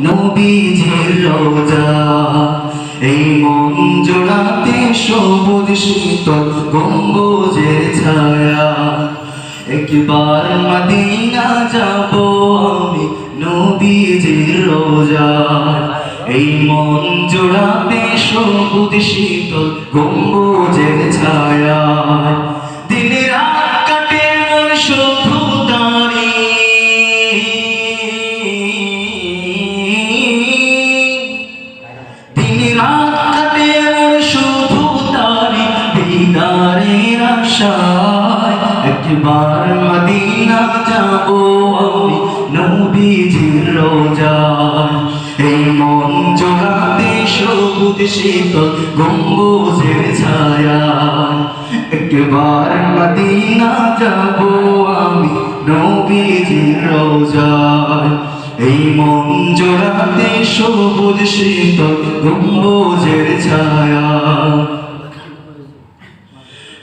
নবীজির রওজা। এই মন জোড়াতে সবুজ শীতল গম্বুজের ছায়া। একবার মদিনা যাব আমি নবীজির রওজা। এই মন জোড়াতে সবুজ শীতল গম্বুজের ছায়া। দিন রাত কাটে মন শুধু দিদারের আশায়। একবার মদিনা যাব আমি নবীজির রওজায়। এই মন জোড়াতে সবুজ শীতল গম্বুজের ছায়া। একবার মদিনা যাব আমি নবীজির রওজায়। এই মন জোড়াতে সবুজ শীতল গম্বুজের ছায়া।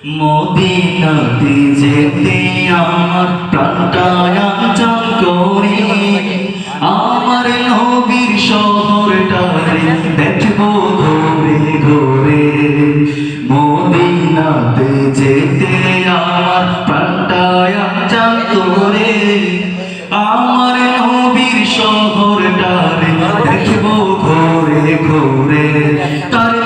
মদিনাতে যেতে আমার প্রাণটা আঞ্চল করে। আমার নবীর শহরটারে দেখবো ঘুরে ঘুরে। মদিনাতে যেতে আমার প্রাণটা আঞ্চল করে। আমার নবীর শহরটারে দেখবো ঘুরে ঘুরে। তার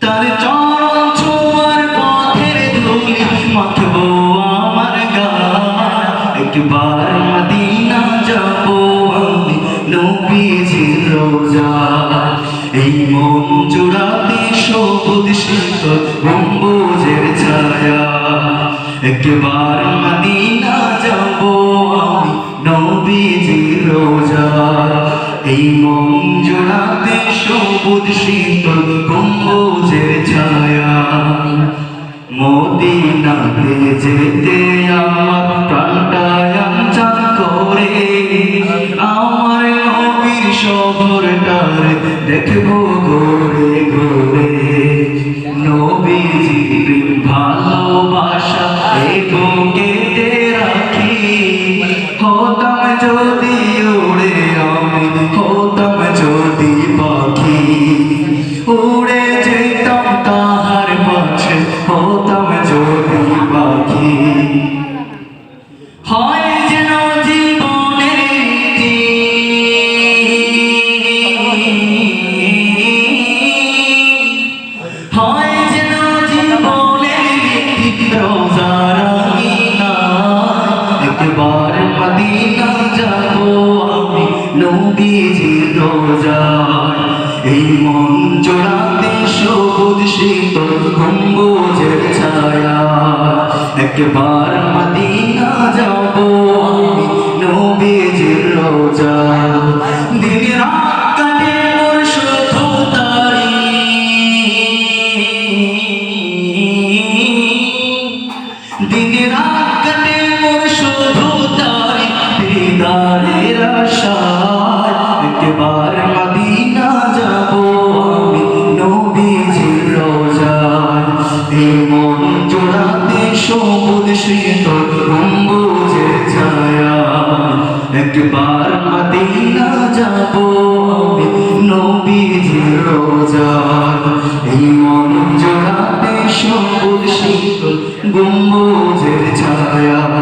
তার চরণ ছোঁয়ার পথের ধুলি মাখবো আমার গায়। একবার মদিনা যাব আমি নবীজির রওজায়। এই মন জোড়াতে সবুজ শীতল গম্বুজের ছায়া। একবার মদিনা যাব আমি নবীজির রওজায়। এই মন জোড়াতে সবুজ শীতল গম্বুজের ছায়া। মদিনাতে যেতে আমার প্রাণটা আঞ্চল করে। আমার নবীর শহরটারে দেখবো ঘুরে ঘুরে। নবীজির ভালোবাসা এই বুকেতে রাখি। হতাম যদি উড়ে আমি, হতাম যদি পাখি। উড়ে যেতাম তাহার পাশে, হতাম যদি পাখি। হয় যেন জীবনের রীতি, হয় যেন জীবনের রীতি। রওজার আঙিনায় একবার মদিনা যাব আমি নবীজির রওজায়। এই মন জোড়াতে সবুজ শীতল গম্বুজের ছায়া। একবার মদিনা যাব আমি নবীজির রওজায়। দিন রাত কাটে মোর শুধু তারি। দিন রাত কাটে মোর শুধু তারি দিদারের আশায়। একবার মদিনা যাব আমি নবীজির রওজায়। এই মন জোড়াতে সবুজ শীতল গম্বুজের ছায়া। একবার মদিনা যাব আমি নবীজির রওজায়। এই মন জোড়াতে সবুজ শীতল গম্বুজের ছায়া।